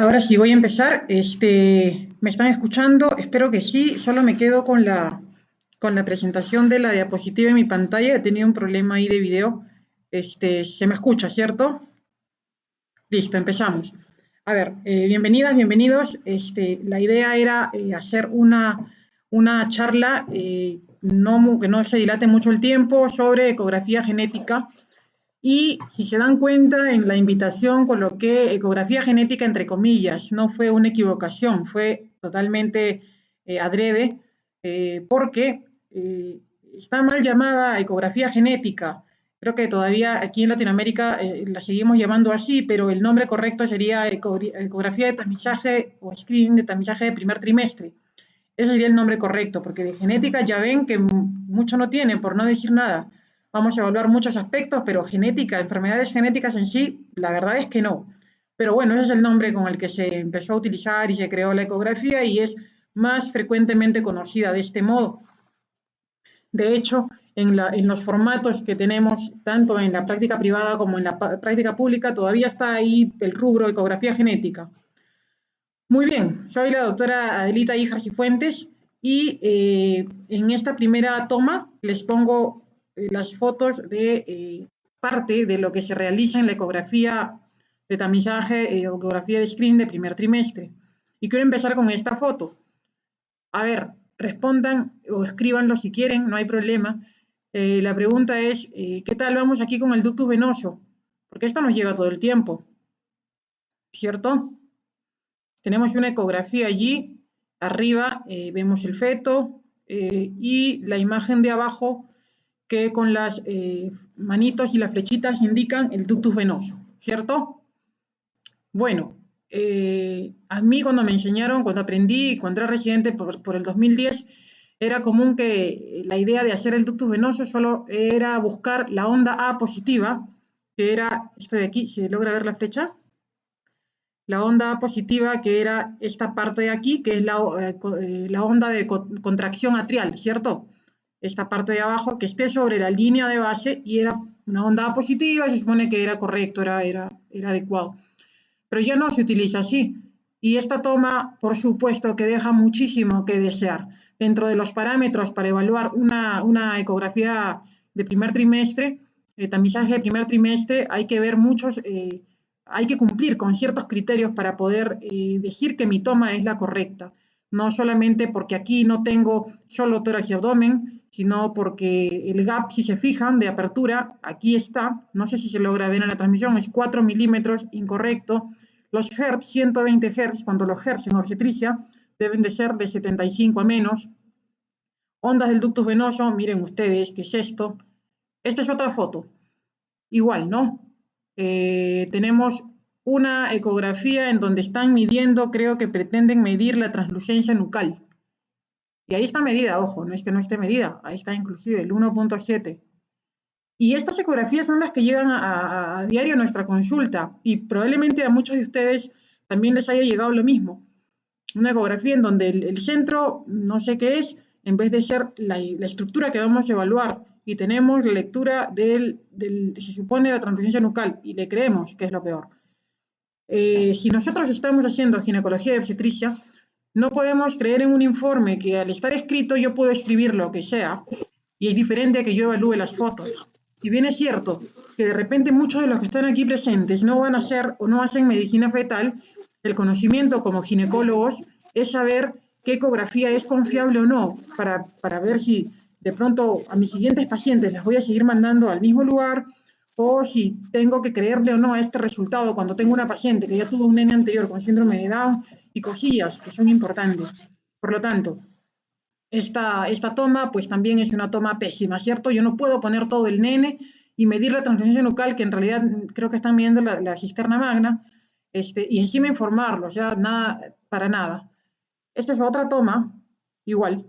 Ahora sí, voy a empezar. ¿Me están escuchando? Espero que sí. Solo me quedo con la presentación de la diapositiva en mi pantalla. He tenido un problema ahí de video. Se me escucha, ¿cierto? Listo, empezamos. A ver, bienvenidas, bienvenidos. La idea era hacer una charla que no se dilate mucho el tiempo sobre ecografía genética. Y si se dan cuenta, en la invitación coloqué ecografía genética entre comillas, no fue una equivocación, fue totalmente adrede, porque está mal llamada ecografía genética. Creo que todavía aquí en Latinoamérica la seguimos llamando así, pero el nombre correcto sería ecografía de tamizaje o screening de tamizaje de primer trimestre. Ese sería el nombre correcto, porque de genética ya ven que mucho no tiene, por no decir nada. Vamos a evaluar muchos aspectos, pero genética, enfermedades genéticas en sí, la verdad es que no. Pero bueno, ese es el nombre con el que se empezó a utilizar y se creó la ecografía y es más frecuentemente conocida de este modo. De hecho, en los formatos que tenemos, tanto en la práctica privada como en la práctica pública, todavía está ahí el rubro ecografía genética. Muy bien, soy la doctora Adelita Hijas y Fuentes y en esta primera toma les pongo las fotos de parte de lo que se realiza en la ecografía de tamizaje, ecografía de screen de primer trimestre. Y quiero empezar con esta foto. A ver, respondan o escríbanlo si quieren, no hay problema. La pregunta es, ¿qué tal vamos aquí con el ductus venoso? Porque esto nos llega todo el tiempo, ¿cierto? Tenemos una ecografía allí, arriba vemos el feto y la imagen de abajo que con las manitos y las flechitas indican el ductus venoso, ¿cierto? Bueno, a mí cuando me enseñaron, cuando aprendí, cuando era residente por el 2010, era común que la idea de hacer el ductus venoso solo era buscar la onda A positiva, que era esto de aquí, ¿se logra ver la flecha? La onda positiva, que era esta parte de aquí, que es la onda de contracción atrial, ¿cierto? Esta parte de abajo, que esté sobre la línea de base, y era una onda positiva, se supone que era correcto, era adecuado. Pero ya no se utiliza así. Y esta toma, por supuesto, que deja muchísimo que desear. Dentro de los parámetros para evaluar una ecografía de primer trimestre, tamizaje de primer trimestre, hay que ver hay que cumplir con ciertos criterios para poder decir que mi toma es la correcta. No solamente porque aquí no tengo solo tórax y abdomen, sino porque el gap, si se fijan, de apertura, aquí está, no sé si se logra ver en la transmisión, es 4 milímetros, incorrecto. Los Hertz, 120 Hz, cuando los Hertz en obstetricia deben de ser de 75 a menos. Ondas del ductus venoso, miren ustedes, ¿qué es esto? Esta es otra foto. Igual, ¿no? Tenemos una ecografía en donde están midiendo, creo que pretenden medir la translucencia nucal. Y ahí está medida, ojo, no es que no esté medida, ahí está inclusive el 1.7. Y estas ecografías son las que llegan a diario a nuestra consulta y probablemente a muchos de ustedes también les haya llegado lo mismo. Una ecografía en donde el centro, no sé qué es, en vez de ser la estructura que vamos a evaluar y tenemos la lectura se supone, la translucencia nucal y le creemos que es lo peor. Si nosotros estamos haciendo ginecología de obstetricia, no podemos creer en un informe que al estar escrito yo puedo escribir lo que sea y es diferente a que yo evalúe las fotos. Si bien es cierto que de repente muchos de los que están aquí presentes no van a hacer o no hacen medicina fetal, el conocimiento como ginecólogos es saber qué ecografía es confiable o no, para ver si de pronto a mis siguientes pacientes les voy a seguir mandando al mismo lugar o si tengo que creerle o no a este resultado cuando tengo una paciente que ya tuvo un nene anterior con síndrome de Down y cosillas que son importantes. Por lo tanto, esta toma pues también es una toma pésima, ¿cierto? Yo no puedo poner todo el nene y medir la translucencia nucal, que en realidad creo que están midiendo la cisterna magna, y encima informarlo, o sea, nada, para nada. Esta es otra toma, igual,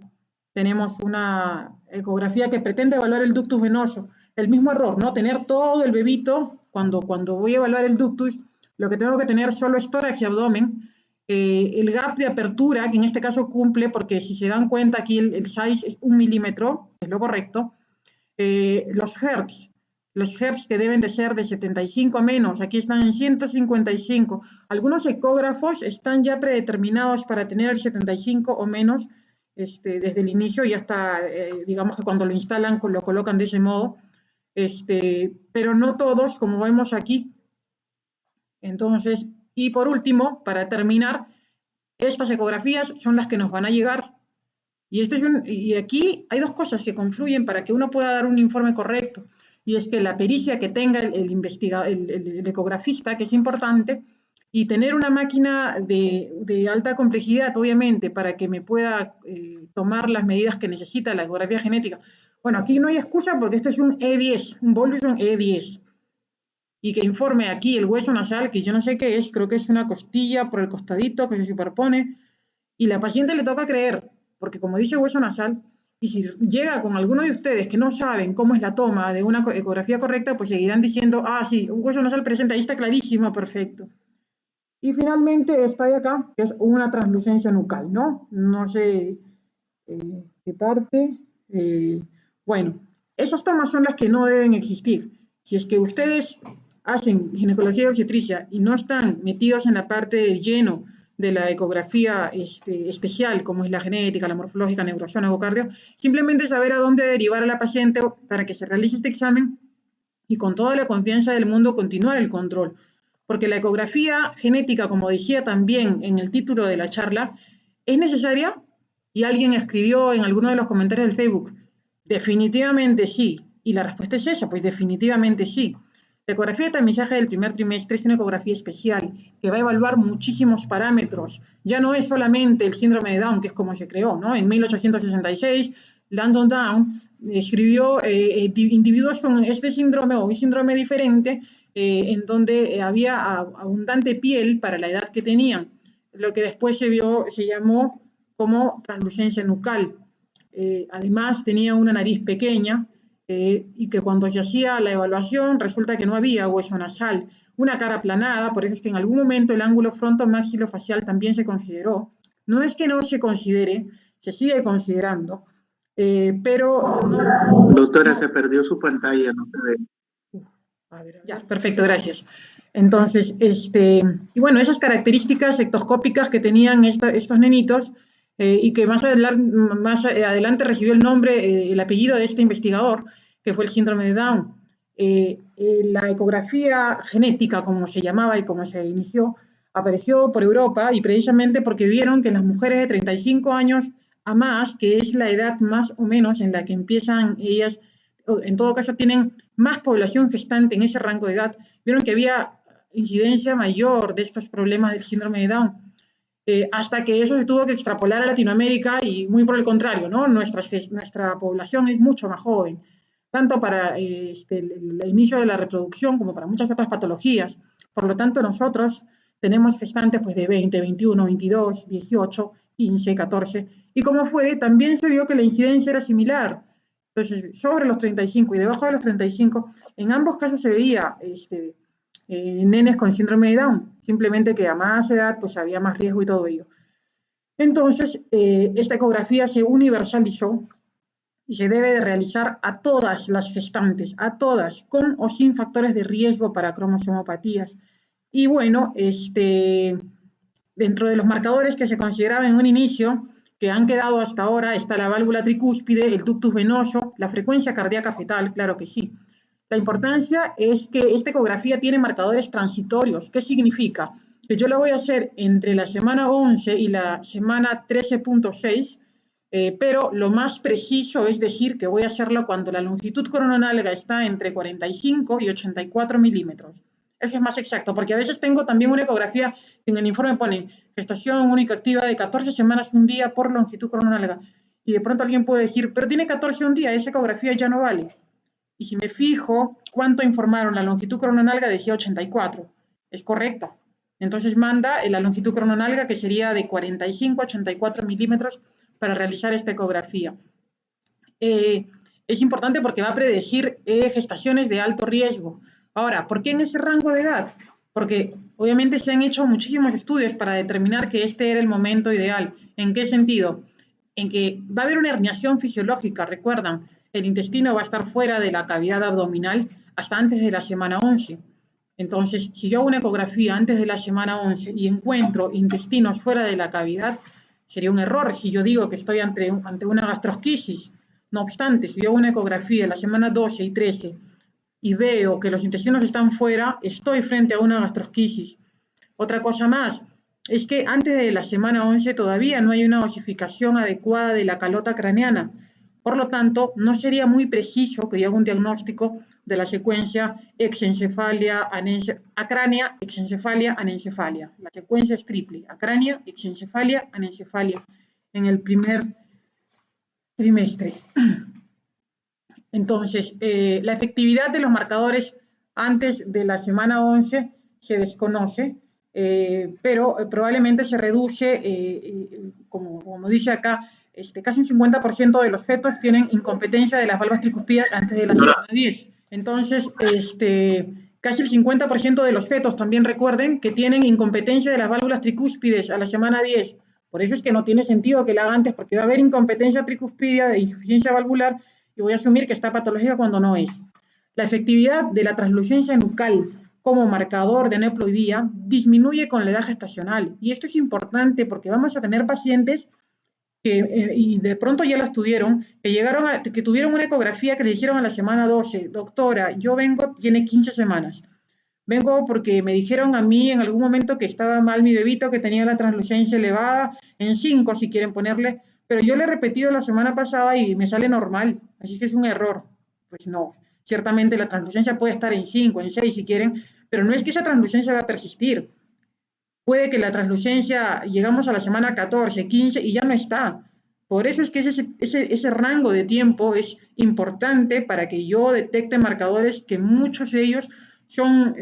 tenemos una ecografía que pretende evaluar el ductus venoso. El mismo error, ¿no? Tener todo el bebito, cuando voy a evaluar el ductus, lo que tengo que tener solo es tórax y abdomen. El gap de apertura, que en este caso cumple, porque si se dan cuenta aquí el size es 1 milímetro, es lo correcto. Los hertz, los Hertz que deben de ser de 75 a menos, aquí están en 155. Algunos ecógrafos están ya predeterminados para tener el 75 o menos desde el inicio y hasta, digamos que cuando lo instalan lo colocan de ese modo, pero no todos, como vemos aquí. Entonces, y por último, para terminar, estas ecografías son las que nos van a llegar. Y aquí hay dos cosas que confluyen para que uno pueda dar un informe correcto. Y es que la pericia que tenga el ecografista, que es importante, y tener una máquina de alta complejidad, obviamente, para que me pueda tomar las medidas que necesita la ecografía genética. Bueno, aquí no hay excusa porque esto es un E10, un Voluson E10. Y que informe aquí el hueso nasal, que yo no sé qué es, creo que es una costilla por el costadito que se superpone, y la paciente le toca creer, porque como dice hueso nasal, y si llega con alguno de ustedes que no saben cómo es la toma de una ecografía correcta, pues seguirán diciendo, ah, sí, un hueso nasal presente, ahí está clarísimo, perfecto. Y finalmente esta de acá, que es una translucencia nucal, ¿no? No sé qué parte. Bueno, esas tomas son las que no deben existir. Si es que ustedes hacen ginecología y obstetricia y no están metidos en la parte de lleno de la ecografía especial, como es la genética, la morfológica, neurosoma, ecocardio, simplemente saber a dónde derivar a la paciente para que se realice este examen y con toda la confianza del mundo continuar el control. Porque la ecografía genética, como decía también en el título de la charla, es necesaria y alguien escribió en alguno de los comentarios del Facebook, definitivamente sí. Y la respuesta es esa, pues definitivamente sí. La ecografía de tamizaje del primer trimestre es una ecografía especial que va a evaluar muchísimos parámetros. Ya no es solamente el síndrome de Down, que es como se creó, ¿no? En 1866, Landon Down escribió individuos con este síndrome o un síndrome diferente en donde había abundante piel para la edad que tenían, lo que después se llamó como translucencia nucal. Además tenía una nariz pequeña y que cuando se hacía la evaluación resulta que no había hueso nasal, una cara aplanada, por eso es que en algún momento el ángulo frontomaxilofacial también se consideró. No es que no se considere, se sigue considerando, pero no, Doctora, se perdió su pantalla, no se ve. Ya, perfecto, gracias. Entonces, y bueno, esas características ectoscópicas que tenían estos nenitos y que más adelante recibió el nombre, el apellido de este investigador, que fue el síndrome de Down. La ecografía genética, como se llamaba y como se inició, apareció por Europa y precisamente porque vieron que las mujeres de 35 años a más, que es la edad más o menos en la que empiezan ellas, en todo caso tienen más población gestante en ese rango de edad, vieron que había incidencia mayor de estos problemas del síndrome de Down. Hasta que eso se tuvo que extrapolar a Latinoamérica y muy por el contrario, ¿no? Nuestra población es mucho más joven, tanto para el inicio de la reproducción como para muchas otras patologías. Por lo tanto, nosotros tenemos gestantes pues, de 20, 21, 22, 18, 15, 14, y como fuere, también se vio que la incidencia era similar. Entonces, sobre los 35 y debajo de los 35, en ambos casos se veía nenes con síndrome de Down, simplemente que a más edad pues había más riesgo y todo ello. Entonces, esta ecografía se universalizó y se debe de realizar a todas las gestantes, a todas, con o sin factores de riesgo para cromosomopatías. Y bueno, dentro de los marcadores que se consideraban en un inicio, que han quedado hasta ahora, está la válvula tricúspide, el ductus venoso, la frecuencia cardíaca fetal, claro que sí. La importancia es que esta ecografía tiene marcadores transitorios. ¿Qué significa? Que yo la voy a hacer entre la semana 11 y la semana 13.6, pero lo más preciso es decir que voy a hacerlo cuando la longitud corononalga está entre 45 y 84 milímetros. Eso es más exacto, porque a veces tengo también una ecografía que en el informe pone gestación única activa de 14 semanas un día por longitud corononalga. Y de pronto alguien puede decir, pero tiene 14 un día, esa ecografía ya no vale. Y si me fijo cuánto informaron, la longitud corononalga decía 84. Es correcta. Entonces manda la longitud corononalga que sería de 45 a 84 milímetros para realizar esta ecografía. Es importante porque va a predecir gestaciones de alto riesgo. Ahora, ¿por qué en ese rango de edad? Porque obviamente se han hecho muchísimos estudios para determinar que este era el momento ideal. ¿En qué sentido? En que va a haber una herniación fisiológica, recuerdan, el intestino va a estar fuera de la cavidad abdominal, hasta antes de la semana 11. Entonces, si yo hago una ecografía antes de la semana 11 y encuentro intestinos fuera de la cavidad, sería un error si yo digo que estoy ante una gastrosquisis. No obstante, si yo hago una ecografía en la semana 12 y 13 y veo que los intestinos están fuera, estoy frente a una gastrosquisis. Otra cosa más, es que antes de la semana 11 todavía no hay una osificación adecuada de la calota craneana. Por lo tanto, no sería muy preciso que yo haga un diagnóstico de la secuencia exencefalia, acrania, exencefalia, anencefalia. La secuencia es triple, acrania, exencefalia, anencefalia, en el primer trimestre. Entonces, la efectividad de los marcadores antes de la semana 11 se desconoce, pero probablemente se reduce, como dice acá, casi un 50% de los fetos tienen incompetencia de las válvulas tricúspidas antes de la semana 10. Entonces, casi el 50% de los fetos también recuerden que tienen incompetencia de las válvulas tricúspides a la semana 10. Por eso es que no tiene sentido que la haga antes, porque va a haber incompetencia tricúspide de insuficiencia valvular y voy a asumir que está patológica cuando no es. La efectividad de la translucencia nucal como marcador de aneuploidía disminuye con la edad gestacional. Y esto es importante porque vamos a tener pacientes que, y de pronto ya las tuvieron, que tuvieron una ecografía que le hicieron a la semana 12. Doctora, yo vengo, tiene 15 semanas. Vengo porque me dijeron a mí en algún momento que estaba mal mi bebito, que tenía la translucencia elevada, en 5 si quieren ponerle, pero yo le he repetido la semana pasada y me sale normal, así que es un error. Pues no, ciertamente la translucencia puede estar en 5, en 6 si quieren, pero no es que esa translucencia va a persistir. Puede que la translucencia, llegamos a la semana 14, 15 y ya no está. Por eso es que ese rango de tiempo es importante para que yo detecte marcadores que muchos de ellos son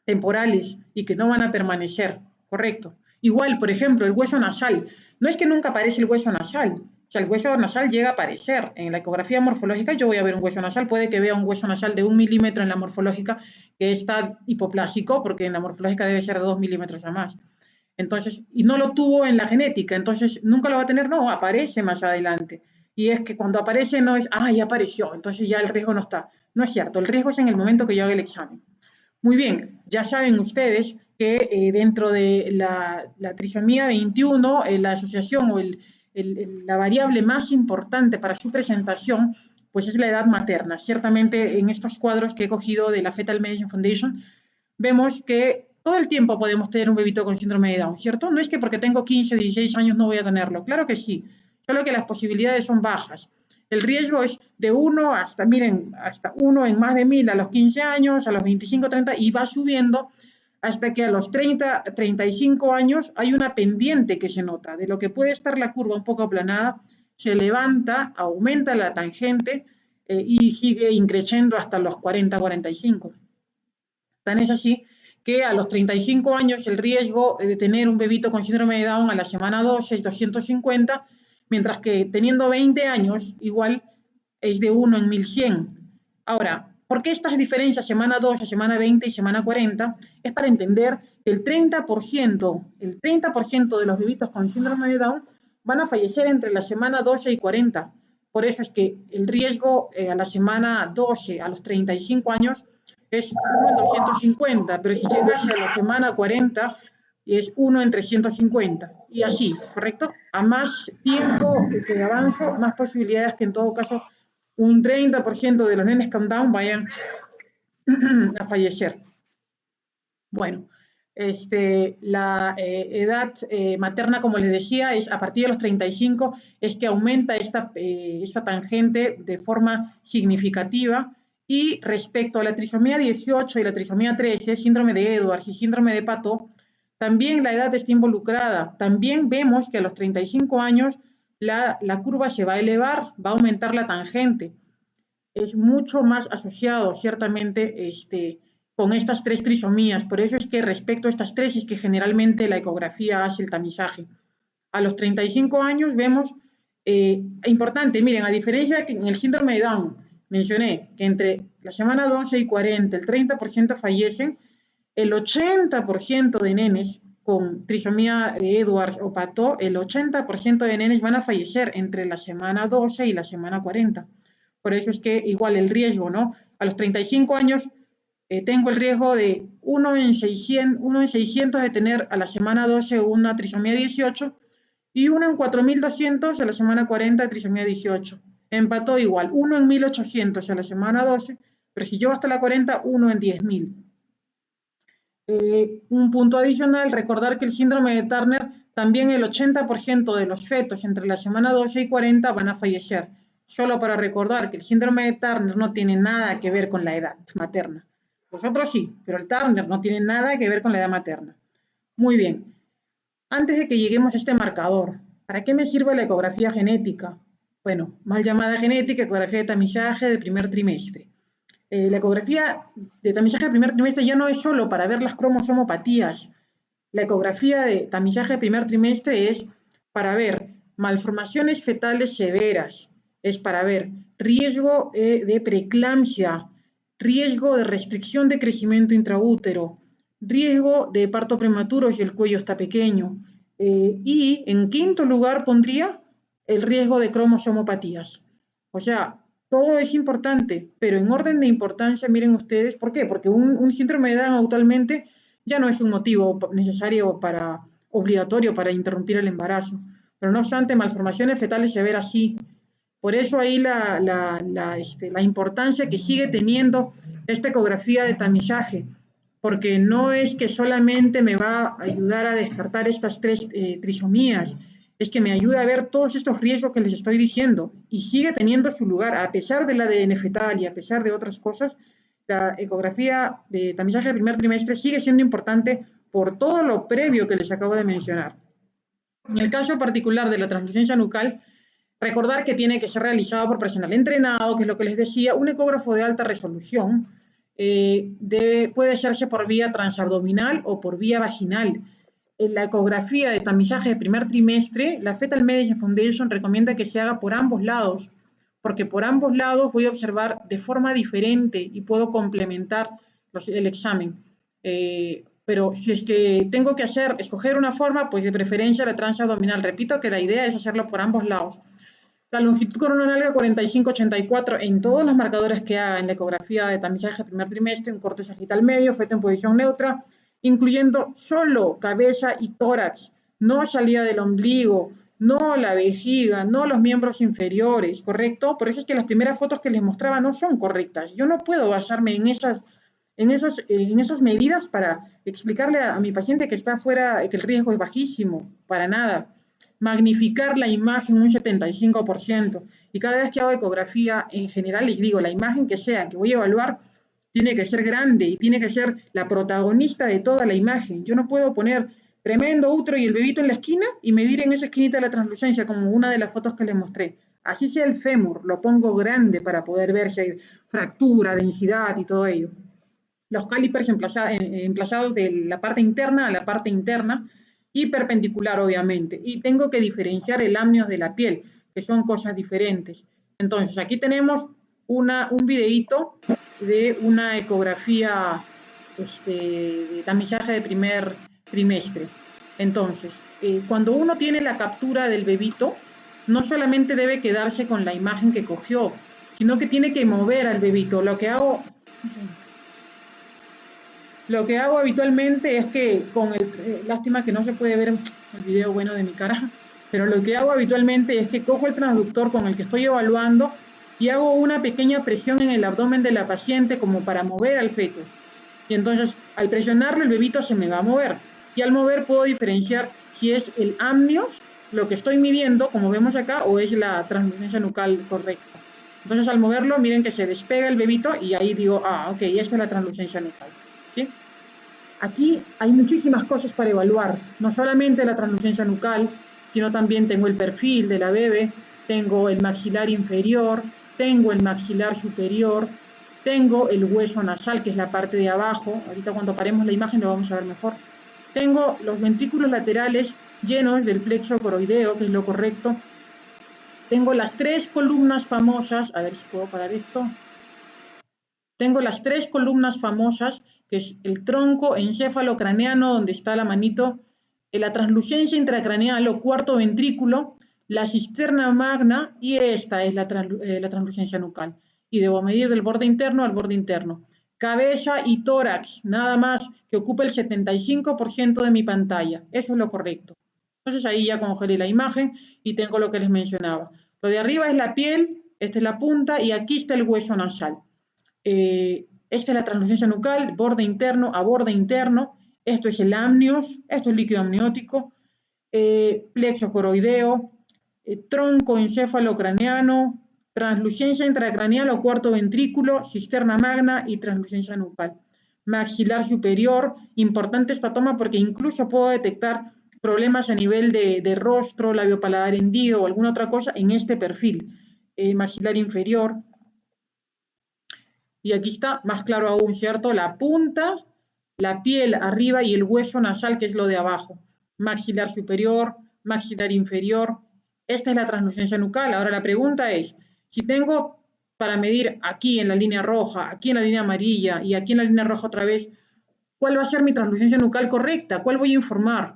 temporales y que no van a permanecer, correcto. Igual, por ejemplo, el hueso nasal. No es que nunca aparece el hueso nasal. O sea, el hueso nasal llega a aparecer. En la ecografía morfológica yo voy a ver un hueso nasal. Puede que vea un hueso nasal de 1 milímetro en la morfológica que está hipoplásico, porque en la morfológica debe ser de 2 milímetros a más. Entonces, y no lo tuvo en la genética, entonces nunca lo va a tener, no, aparece más adelante. Y es que cuando aparece no es, ya apareció, entonces ya el riesgo no está. No es cierto, el riesgo es en el momento que yo haga el examen. Muy bien, ya saben ustedes que dentro de la trisomía 21, la asociación o la variable más importante para su presentación, pues es la edad materna. Ciertamente en estos cuadros que he cogido de la Fetal Medicine Foundation, vemos que todo el tiempo podemos tener un bebito con síndrome de Down, ¿cierto? No es que porque tengo 15, 16 años no voy a tenerlo, claro que sí, solo que las posibilidades son bajas. El riesgo es de 1 hasta, miren, hasta 1 en más de 1000 a los 15 años, a los 25, 30 y va subiendo hasta que a los 30, 35 años hay una pendiente que se nota. De lo que puede estar la curva un poco aplanada, se levanta, aumenta la tangente y sigue increciendo hasta los 40, 45. Tan es así que a los 35 años el riesgo de tener un bebito con síndrome de Down a la semana 12 es 250, mientras que teniendo 20 años igual es de 1 en 1100. Ahora, ¿por qué estas diferencias semana 12, semana 20 y semana 40? Es para entender que el 30% de los bebitos con síndrome de Down van a fallecer entre la semana 12 y 40. Por eso es que el riesgo a la semana 12, a los 35 años, es 1 en 250, pero si llegase a la semana 40 es 1 en 350 y así, ¿correcto? A más tiempo que avanzo, más posibilidades que en todo caso un 30% de los nenes con Down vayan a fallecer. Bueno, la edad materna, como les decía, es a partir de los 35, es que aumenta esta tangente de forma significativa. Y respecto a la trisomía 18 y la trisomía 13, síndrome de Edwards y síndrome de Pato, también la edad está involucrada. También vemos que a los 35 años la curva se va a elevar, va a aumentar la tangente. Es mucho más asociado, ciertamente, con estas tres trisomías. Por eso es que respecto a estas tres es que generalmente la ecografía hace el tamizaje. A los 35 años vemos, importante, miren, a diferencia que en el síndrome de Down, mencioné que entre la semana 12 y 40 el 30% fallecen, el 80% de nenes con trisomía de Edwards o Pato, el 80% de nenes van a fallecer entre la semana 12 y la semana 40. Por eso es que igual el riesgo, ¿no? A los 35 años tengo el riesgo de 1 en 600 de tener a la semana 12 una trisomía 18 y 1 en 4200 a la semana 40 de trisomía 18. Empató igual, 1 en 1800 a la semana 12, pero si yo hasta la 40, 1 en 10.000. Un punto adicional, recordar que el síndrome de Turner, también el 80% de los fetos entre la semana 12 y 40 van a fallecer. Solo para recordar que el síndrome de Turner no tiene nada que ver con la edad materna. Los otros sí, pero el Turner no tiene nada que ver con la edad materna. Muy bien. Antes de que lleguemos a este marcador, ¿para qué me sirve la ecografía genética? Bueno, mal llamada genética, ecografía de tamizaje de primer trimestre. La ecografía de tamizaje de primer trimestre ya no es solo para ver las cromosomopatías. La ecografía de tamizaje de primer trimestre es para ver malformaciones fetales severas, es para ver riesgo de preeclampsia, riesgo de restricción de crecimiento intraútero, riesgo de parto prematuro si el cuello está pequeño. Y en quinto lugar pondría el riesgo de cromosomopatías. O sea, todo es importante, pero en orden de importancia, miren ustedes, ¿por qué? Porque un síndrome de Down actualmente ya no es un motivo necesario obligatorio para interrumpir el embarazo. Pero no obstante, malformaciones fetales severas sí. Por eso ahí la importancia que sigue teniendo esta ecografía de tamizaje, porque no es que solamente me va a ayudar a descartar estas 3 trisomías, es que me ayuda a ver todos estos riesgos que les estoy diciendo y sigue teniendo su lugar, a pesar del ADN fetal y a pesar de otras cosas, la ecografía de tamizaje de primer trimestre sigue siendo importante por todo lo previo que les acabo de mencionar. En el caso particular de la translucencia nucal, recordar que tiene que ser realizado por personal entrenado, que es lo que les decía, un ecógrafo de alta resolución puede hacerse por vía transabdominal o por vía vaginal. En la ecografía de tamizaje de primer trimestre, la Fetal Medicine Foundation recomienda que se haga por ambos lados, porque por ambos lados voy a observar de forma diferente y puedo complementar el examen. Pero si es que tengo que escoger una forma, pues de preferencia la transabdominal. Repito que la idea es hacerlo por ambos lados. La longitud coronal 45-84 en todos los marcadores que haga en la ecografía de tamizaje de primer trimestre, un corte sagital medio, feto en posición neutra, incluyendo solo cabeza y tórax, no salida del ombligo, no la vejiga, no los miembros inferiores, ¿correcto? Por eso es que las primeras fotos que les mostraba no son correctas. Yo no puedo basarme en esas medidas para explicarle a mi paciente que está fuera, que el riesgo es bajísimo, para nada. Magnificar la imagen un 75%. Y cada vez que hago ecografía, en general les digo, la imagen que sea, que voy a evaluar, tiene que ser grande y tiene que ser la protagonista de toda la imagen. Yo no puedo poner tremendo útero y el bebito en la esquina y medir en esa esquinita la translucencia, como una de las fotos que les mostré. Así sea el fémur, lo pongo grande para poder ver si hay fractura, densidad y todo ello. Los calipers emplazados de la parte interna a la parte interna y perpendicular, obviamente. Y tengo que diferenciar el amnios de la piel, que son cosas diferentes. Entonces, aquí tenemos un videíto de una ecografía de tamizaje de primer trimestre. Entonces, cuando uno tiene la captura del bebito, no solamente debe quedarse con la imagen que cogió, sino que tiene que mover al bebito. Lo que hago habitualmente es que lástima que no se puede ver el video bueno de mi cara, pero lo que hago habitualmente es que cojo el transductor con el que estoy evaluando y hago una pequeña presión en el abdomen de la paciente como para mover al feto. Y entonces, al presionarlo, el bebito se me va a mover. Y al mover puedo diferenciar si es el amnios, lo que estoy midiendo, como vemos acá, o es la translucencia nucal correcta. Entonces, al moverlo, miren que se despega el bebito y ahí digo, ok, esta es la translucencia nucal. ¿Sí? Aquí hay muchísimas cosas para evaluar, no solamente la translucencia nucal, sino también tengo el perfil de la bebé, tengo el maxilar inferior, tengo el maxilar superior, tengo el hueso nasal, que es la parte de abajo, ahorita cuando paremos la imagen lo vamos a ver mejor. Tengo los ventrículos laterales llenos del plexo coroideo, que es lo correcto. Tengo las 3 columnas famosas, a ver si puedo parar esto. Tengo las 3 columnas famosas, que es el tronco encéfalo-craneano, donde está la manito, la translucencia intracraneal o cuarto ventrículo, la cisterna magna, y esta es la translucencia nucal. y debo medir del borde interno al borde interno. Cabeza y tórax, nada más, que ocupa el 75% de mi pantalla. Eso es lo correcto. Entonces ahí ya congelé la imagen y tengo lo que les mencionaba. Lo de arriba es la piel, esta es la punta y aquí está el hueso nasal. Esta es la translucencia nucal, borde interno a borde interno. Esto es el amnios, esto es líquido amniótico, plexo coroideo, tronco encéfalo-craneano, translucencia intracraneal o cuarto ventrículo, cisterna magna y translucencia nucal. Maxilar superior, importante esta toma porque incluso puedo detectar problemas a nivel de rostro, labio paladar hendido o alguna otra cosa en este perfil. Maxilar inferior. Y aquí está más claro aún, ¿cierto? La punta, la piel arriba y el hueso nasal, que es lo de abajo. Maxilar superior, maxilar inferior. Esta es la translucencia nucal. Ahora la pregunta es, si tengo para medir aquí en la línea roja, aquí en la línea amarilla y aquí en la línea roja otra vez, ¿cuál va a ser mi translucencia nucal correcta? ¿Cuál voy a informar?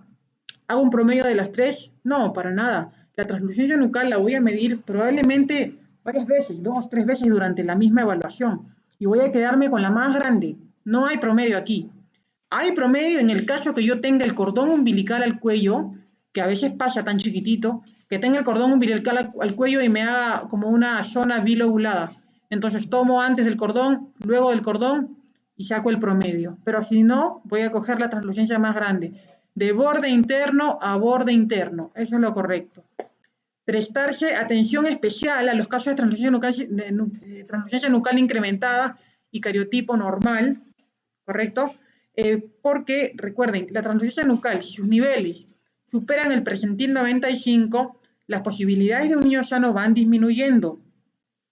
¿Hago un promedio de las tres? No, para nada. La translucencia nucal la voy a medir probablemente varias veces, 2, 3 veces durante la misma evaluación. Y voy a quedarme con la más grande. No hay promedio aquí. Hay promedio en el caso que yo tenga el cordón umbilical al cuello, que a veces pasa tan chiquitito, que tenga el cordón umbilical al cuello y me haga como una zona bilobulada. Entonces tomo antes del cordón, luego del cordón y saco el promedio. Pero si no, voy a coger la translucencia más grande. De borde interno a borde interno. Eso es lo correcto. Prestarse atención especial a los casos de translucencia nucal incrementada y cariotipo normal, ¿correcto? Porque, recuerden, la translucencia nucal, si sus niveles superan el presentil 95, las posibilidades de un niño sano van disminuyendo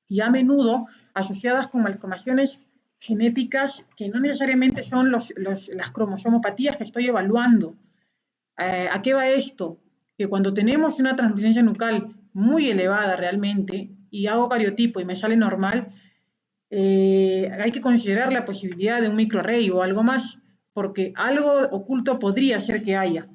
y a menudo asociadas con malformaciones genéticas que no necesariamente son las cromosomopatías que estoy evaluando. ¿A qué va esto? Que cuando tenemos una translucencia nucal muy elevada realmente y hago cariotipo y me sale normal, hay que considerar la posibilidad de un microarray o algo más, porque algo oculto podría ser que haya.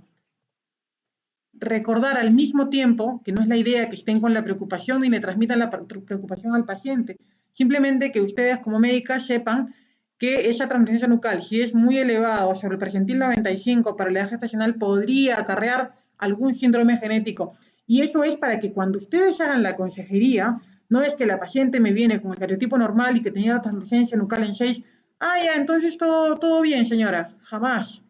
Recordar al mismo tiempo, que no es la idea que estén con la preocupación y le transmitan la preocupación al paciente, simplemente que ustedes como médicas sepan que esa translucencia nucal, si es muy elevada o sobre el presentil 95 para la edad gestacional, podría acarrear algún síndrome genético. Y eso es para que cuando ustedes hagan la consejería, no es que la paciente me viene con el cariotipo normal y que tenía la translucencia nucal en 6, ya, entonces todo bien, señora. Jamás.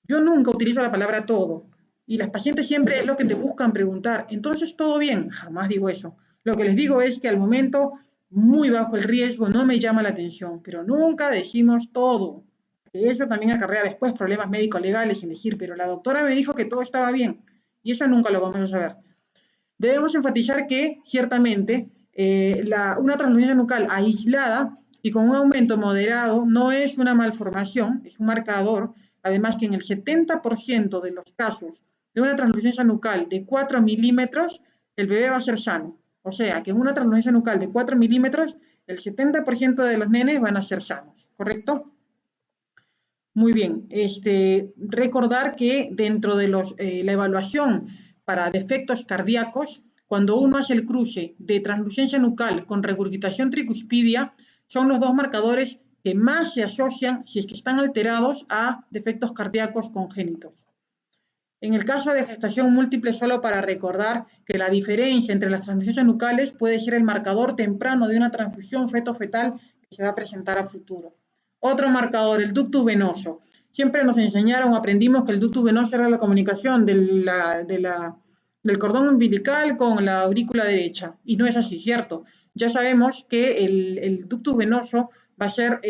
Yo nunca utilizo la palabra todo. Y las pacientes siempre es lo que te buscan preguntar. Entonces, ¿todo bien? Jamás digo eso. Lo que les digo es que al momento, muy bajo el riesgo, no me llama la atención. Pero nunca decimos todo. Eso también acarrea después problemas médicos legales en decir, pero la doctora me dijo que todo estaba bien. Y eso nunca lo vamos a saber. Debemos enfatizar que, ciertamente, una translucencia nucal aislada y con un aumento moderado no es una malformación, es un marcador. Además que en el 70% de los casos de una translucencia nucal de 4 milímetros, el bebé va a ser sano. O sea, que en una translucencia nucal de 4 milímetros, el 70% de los nenes van a ser sanos, ¿correcto? Muy bien. Recordar que dentro de la evaluación para defectos cardíacos, cuando uno hace el cruce de translucencia nucal con regurgitación tricuspidia, son los dos marcadores que más se asocian, si es que están alterados, a defectos cardíacos congénitos. En el caso de gestación múltiple, solo para recordar que la diferencia entre las transfusiones nucales puede ser el marcador temprano de una transfusión feto-fetal que se va a presentar a futuro. Otro marcador, el ductus venoso. Siempre nos enseñaron o aprendimos que el ductus venoso era la comunicación del cordón umbilical con la aurícula derecha. Y no es así, ¿cierto? Ya sabemos que el ductus venoso va a ser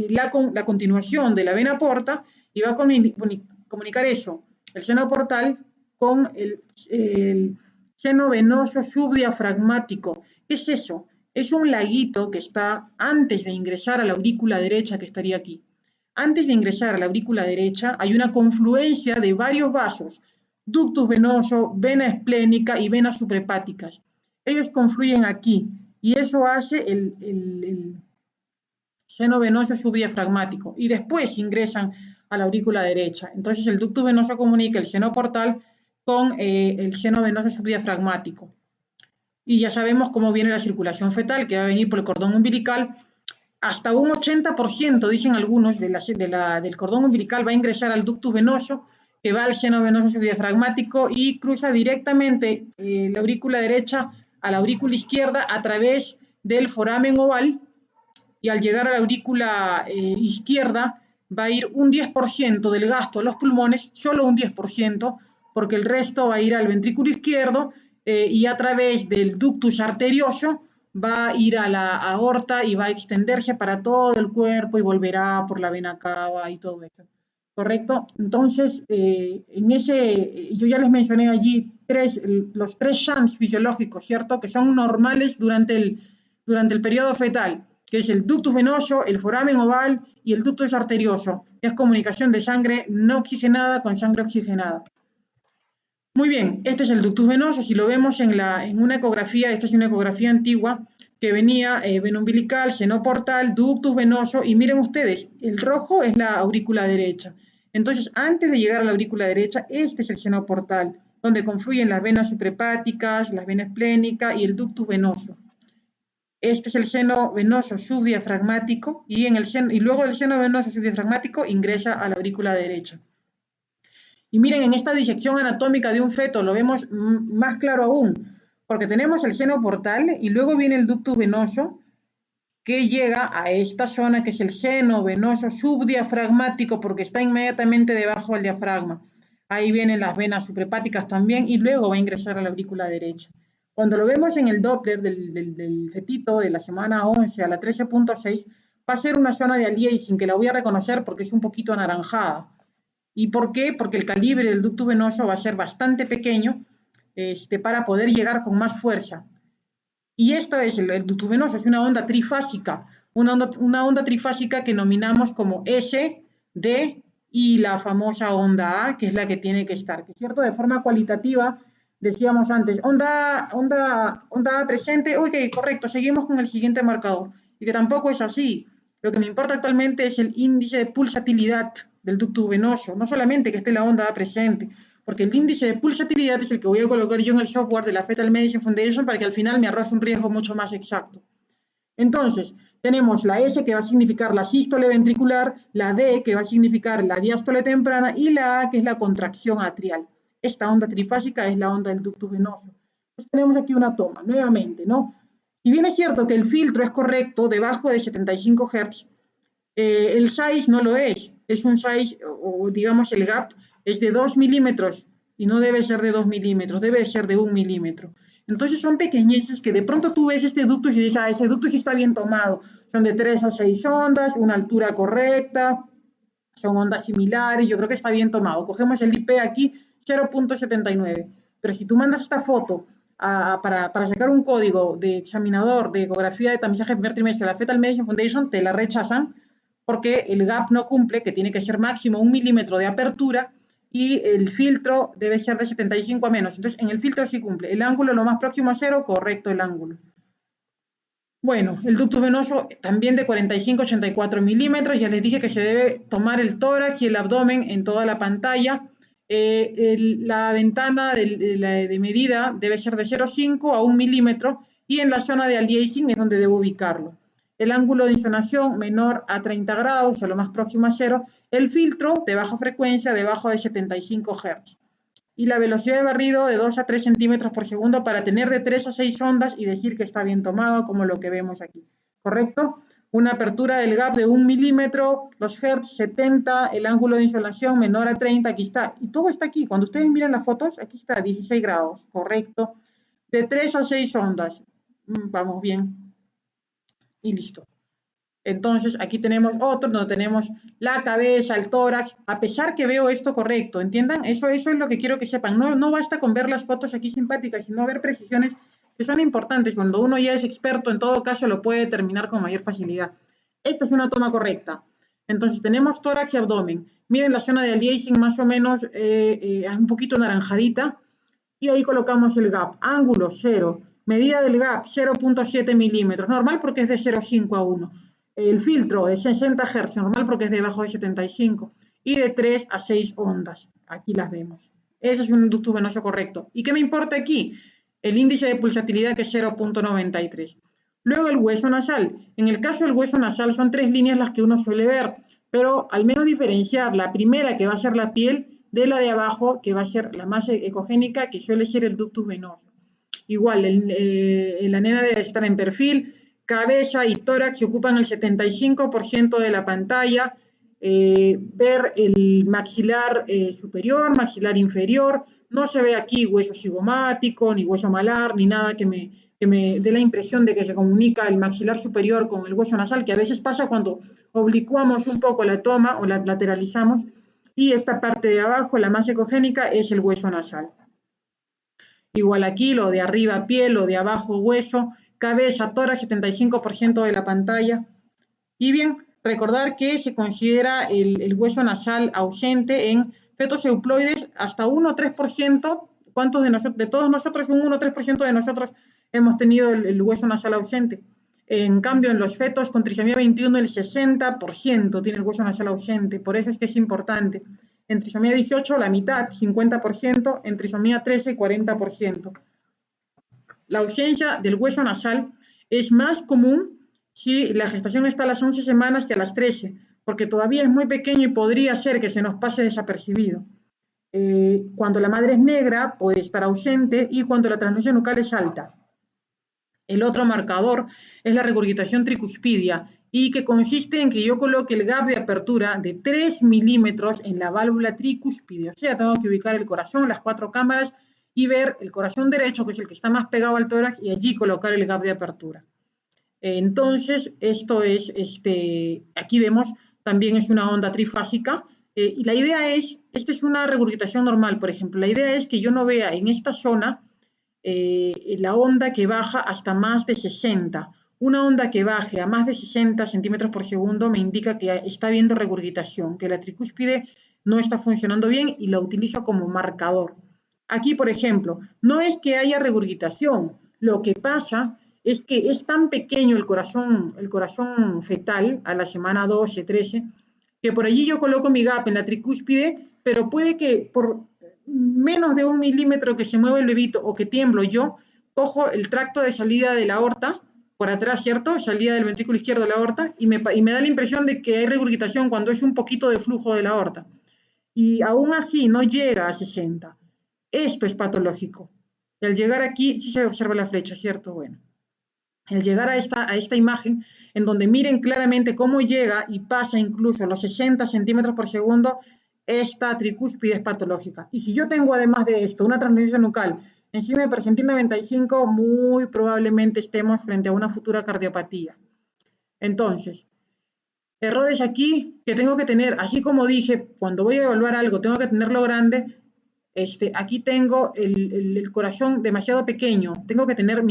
la continuación de la vena porta y va a comunicar eso, el seno portal con el seno venoso subdiafragmático. ¿Qué es eso? Es un laguito que está antes de ingresar a la aurícula derecha, que estaría aquí. Antes de ingresar a la aurícula derecha hay una confluencia de varios vasos, ductus venoso, vena esplénica y venas suprahepáticas. Ellos confluyen aquí y eso hace el seno venoso subdiafragmático y después ingresan a la aurícula derecha. Entonces el ductus venoso comunica el seno portal con el seno venoso subdiafragmático. y ya sabemos cómo viene la circulación fetal, que va a venir por el cordón umbilical. Hasta un 80%, dicen algunos, del cordón umbilical va a ingresar al ductus venoso, que va al seno venoso subdiafragmático y cruza directamente la aurícula derecha a la aurícula izquierda a través del foramen oval, y al llegar a la aurícula izquierda va a ir un 10% del gasto a los pulmones, solo un 10%, porque el resto va a ir al ventrículo izquierdo y a través del ductus arterioso va a ir a la aorta y va a extenderse para todo el cuerpo y volverá por la vena cava y todo eso. ¿Correcto? Entonces, yo ya les mencioné allí los tres shunts fisiológicos, ¿cierto? Que son normales durante el periodo fetal, que es el ductus venoso, el foramen oval y el ductus arterioso. Es comunicación de sangre no oxigenada con sangre oxigenada. Muy bien, este es el ductus venoso. Si lo vemos en una ecografía, esta es una ecografía antigua, que venía vena umbilical, seno portal, ductus venoso, y miren ustedes, el rojo es la aurícula derecha. Entonces, antes de llegar a la aurícula derecha, este es el seno portal, donde confluyen las venas suprahepáticas, las venas esplénicas y el ductus venoso. Este es el seno venoso subdiafragmático y luego del seno venoso subdiafragmático ingresa a la aurícula derecha. Y miren, en esta disección anatómica de un feto lo vemos más claro aún, porque tenemos el seno portal y luego viene el ductus venoso que llega a esta zona que es el seno venoso subdiafragmático porque está inmediatamente debajo del diafragma. Ahí vienen las venas suprahepáticas también y luego va a ingresar a la aurícula derecha. Cuando lo vemos en el Doppler del fetito de la semana 11 a la 13.6, va a ser una zona de aliasing que la voy a reconocer porque es un poquito anaranjada. ¿Y por qué? Porque el calibre del ductus venoso va a ser bastante pequeño para poder llegar con más fuerza. Y esta es el ductus venoso, es una onda trifásica, una onda trifásica que nominamos como S, D y la famosa onda A, que es la que tiene que estar, que es cierto, de forma cualitativa, decíamos antes, onda A presente, ok, correcto, seguimos con el siguiente marcador, y que tampoco es así. Lo que me importa actualmente es el índice de pulsatilidad del ductus venoso, no solamente que esté la onda A presente, porque el índice de pulsatilidad es el que voy a colocar yo en el software de la Fetal Medicine Foundation para que al final me arroje un riesgo mucho más exacto. Entonces, tenemos la S que va a significar la sístole ventricular, la D que va a significar la diástole temprana y la A que es la contracción atrial. Esta onda trifásica es la onda del ductus venoso. Entonces, tenemos aquí una toma, nuevamente, ¿no? Si bien es cierto que el filtro es correcto, debajo de 75 Hz, el size no lo es un size, o digamos el gap, es de 2 milímetros y no debe ser de 2 milímetros, debe ser de 1 milímetro. Entonces son pequeñeces que de pronto tú ves este ducto y dices, ese ducto sí está bien tomado. Son de 3 a 6 ondas, una altura correcta, son ondas similares, yo creo que está bien tomado. Cogemos el IP aquí, 0.79. Pero si tú mandas esta foto para sacar un código de examinador de ecografía de tamizaje de primer trimestre a la Fetal Medicine Foundation, te la rechazan porque el gap no cumple, que tiene que ser máximo 1 milímetro de apertura, y el filtro debe ser de 75 a menos. Entonces, en el filtro sí cumple. El ángulo lo más próximo a 0, correcto el ángulo. Bueno, el ductus venoso también de 45 a 84 milímetros. Ya les dije que se debe tomar el tórax y el abdomen en toda la pantalla. La ventana de medida debe ser de 0,5 a 1 milímetro y en la zona de aliasing es donde debo ubicarlo. El ángulo de insonación menor a 30 grados, o lo más próximo a 0. El filtro de baja frecuencia debajo de 75 Hz. Y la velocidad de barrido de 2 a 3 centímetros por segundo para tener de 3 a 6 ondas y decir que está bien tomado, como lo que vemos aquí. ¿Correcto? Una apertura del gap de 1 milímetro, los Hertz 70, el ángulo de insolación menor a 30, aquí está. Y todo está aquí. Cuando ustedes miran las fotos, aquí está, 16 grados. Correcto. De 3 a 6 ondas. Vamos bien. Y listo. Entonces, aquí tenemos otro, donde tenemos la cabeza, el tórax, a pesar que veo esto correcto, ¿entiendan? Eso es lo que quiero que sepan. No basta con ver las fotos aquí simpáticas, sino ver precisiones que son importantes. Cuando uno ya es experto, en todo caso, lo puede determinar con mayor facilidad. Esta es una toma correcta. Entonces, tenemos tórax y abdomen. Miren la zona de aliasing más o menos un poquito naranjadita. Y ahí colocamos el gap. Ángulo, 0. Medida del gap, 0.7 milímetros. Normal porque es de 0,5 a 1. El filtro de 60 Hz, normal porque es debajo de 75, y de 3 a 6 ondas. Aquí las vemos. Ese es un ductus venoso correcto. ¿Y qué me importa aquí? el índice de pulsatilidad que es 0.93. Luego el hueso nasal. En el caso del hueso nasal son 3 líneas las que uno suele ver, pero al menos diferenciar la primera, que va a ser la piel, de la de abajo, que va a ser la más ecogénica, que suele ser el ductus venoso. Igual, la nena debe estar en perfil, cabeza y tórax se ocupan el 75% de la pantalla, ver el maxilar superior, maxilar inferior, no se ve aquí hueso cigomático, ni hueso malar, ni nada que me dé la impresión de que se comunica el maxilar superior con el hueso nasal, que a veces pasa cuando oblicuamos un poco la toma o la lateralizamos, y esta parte de abajo, la más ecogénica, es el hueso nasal. Igual aquí, lo de arriba piel, lo de abajo hueso, cabeza, tórax, 75% de la pantalla. Y bien, recordar que se considera el hueso nasal ausente en fetos euploides hasta 1 o 3%. ¿Cuántos de todos nosotros? Un 1 o 3% de nosotros hemos tenido el hueso nasal ausente. En cambio, en los fetos con trisomía 21, el 60% tiene el hueso nasal ausente. Por eso es que es importante. En trisomía 18, la mitad, 50%. En trisomía 13, 40%. La ausencia del hueso nasal es más común si la gestación está a las 11 semanas que a las 13, porque todavía es muy pequeño y podría ser que se nos pase desapercibido. Cuando la madre es negra, puede estar ausente, y cuando la translucencia nucal es alta. El otro marcador es la regurgitación tricuspidia, y que consiste en que yo coloque el gap de apertura de 3 milímetros en la válvula tricuspidia. O sea, tengo que ubicar el corazón, las 4 cámaras, y ver el corazón derecho, que es el que está más pegado al tórax, y allí colocar el gap de apertura. Entonces, esto es, aquí vemos, también es una onda trifásica, y la idea es, esta es una regurgitación normal, por ejemplo, la idea es que yo no vea en esta zona la onda que baja hasta más de 60. Una onda que baje a más de 60 centímetros por segundo me indica que está habiendo regurgitación, que la tricúspide no está funcionando bien, y lo utilizo como marcador. Aquí, por ejemplo, no es que haya regurgitación, lo que pasa es que es tan pequeño el corazón fetal a la semana 12, 13, que por allí yo coloco mi gap en la tricúspide, pero puede que por menos de 1 milímetro que se mueva el bebito o que tiemblo yo, cojo el tracto de salida de la aorta por atrás, ¿cierto? Salida del ventrículo izquierdo de la aorta, y me da la impresión de que hay regurgitación cuando es un poquito de flujo de la aorta. Y aún así no llega a 60. Esto es patológico. Y al llegar aquí, sí se observa la flecha, ¿cierto? Bueno, al llegar a esta imagen, en donde miren claramente cómo llega y pasa incluso los 60 centímetros por segundo, esta tricúspide es patológica. Y si yo tengo además de esto una translucencia nucal encima de percentil 95, muy probablemente estemos frente a una futura cardiopatía. Entonces, errores aquí que tengo que tener, así como dije, cuando voy a evaluar algo tengo que tenerlo grande. Aquí tengo el corazón demasiado pequeño, tengo que tener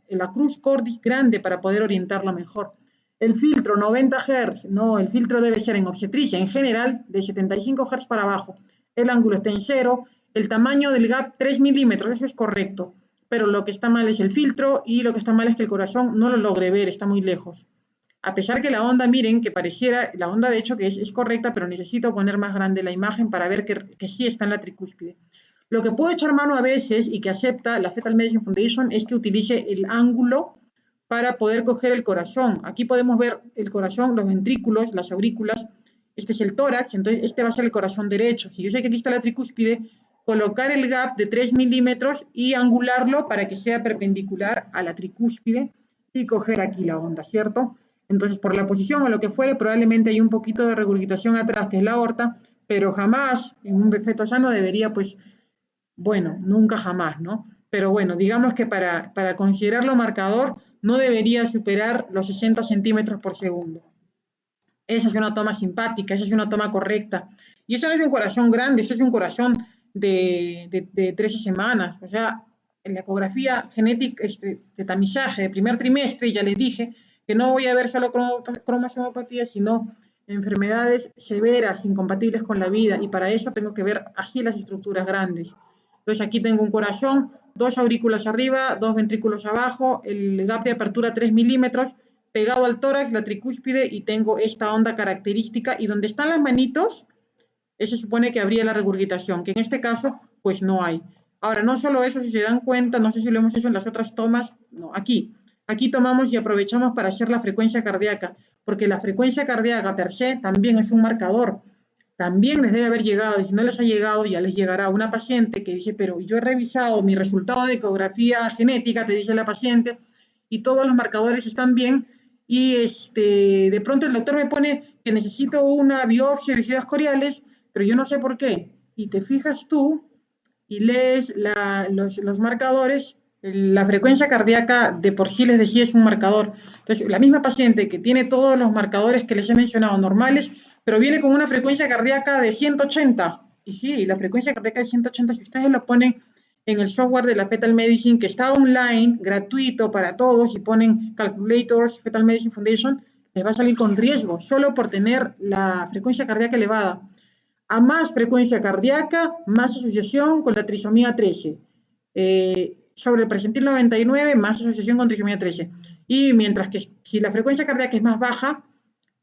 la cruz cordis grande para poder orientarlo mejor. El filtro 90 Hz, no, el filtro debe ser en obstetricia en general de 75 Hz para abajo. El ángulo está en 0, el tamaño del gap 3 milímetros, eso es correcto, pero lo que está mal es el filtro, y lo que está mal es que el corazón no lo logre ver, está muy lejos. A pesar que la onda, miren, que pareciera, la onda de hecho que es correcta, pero necesito poner más grande la imagen para ver que sí está en la tricúspide. Lo que puedo echar mano a veces, y que acepta la Fetal Medicine Foundation, es que utilice el ángulo para poder coger el corazón. Aquí podemos ver el corazón, los ventrículos, las aurículas. Este es el tórax, entonces este va a ser el corazón derecho. Si yo sé que aquí está la tricúspide, colocar el gap de 3 milímetros y angularlo para que sea perpendicular a la tricúspide, y coger aquí la onda, ¿cierto? Entonces, por la posición o lo que fuere, probablemente hay un poquito de regurgitación atrás, que es la aorta, pero jamás en un feto sano debería, pues, bueno, nunca jamás, ¿no? Pero bueno, digamos que para considerarlo marcador, no debería superar los 60 centímetros por segundo. Esa es una toma simpática, esa es una toma correcta. Y eso no es un corazón grande, eso es un corazón de 13 semanas. O sea, en la ecografía genética, de tamizaje de primer trimestre, ya les dije que no voy a ver solo cromosomopatía, sino enfermedades severas, incompatibles con la vida, y para eso tengo que ver así las estructuras grandes. Entonces aquí tengo un corazón, 2 aurículas arriba, 2 ventrículos abajo, el gap de apertura 3 milímetros, pegado al tórax, la tricúspide, y tengo esta onda característica, y donde están las manitos, se supone que habría la regurgitación, que en este caso pues no hay. Ahora, no solo eso, si se dan cuenta, no sé si lo hemos hecho en las otras tomas, no, aquí tomamos y aprovechamos para hacer la frecuencia cardíaca, porque la frecuencia cardíaca per se también es un marcador, también les debe haber llegado, y si no les ha llegado, ya les llegará una paciente que dice, pero yo he revisado mi resultado de ecografía genética, te dice la paciente, y todos los marcadores están bien, y de pronto el doctor me pone que necesito una biopsia de visitas coriales, pero yo no sé por qué. Y te fijas tú y lees los marcadores, la frecuencia cardíaca de por sí les decía es un marcador. Entonces, la misma paciente que tiene todos los marcadores que les he mencionado normales, pero viene con una frecuencia cardíaca de 180. Y sí, la frecuencia cardíaca de 180, si ustedes lo ponen en el software de la Fetal Medicine, que está online, gratuito para todos, y ponen Calculators, Fetal Medicine Foundation, les va a salir con riesgo, solo por tener la frecuencia cardíaca elevada. A más frecuencia cardíaca, más asociación con la trisomía 13. Sobre el presentil 99, más asociación con trisomía 13. Y mientras que si la frecuencia cardíaca es más baja,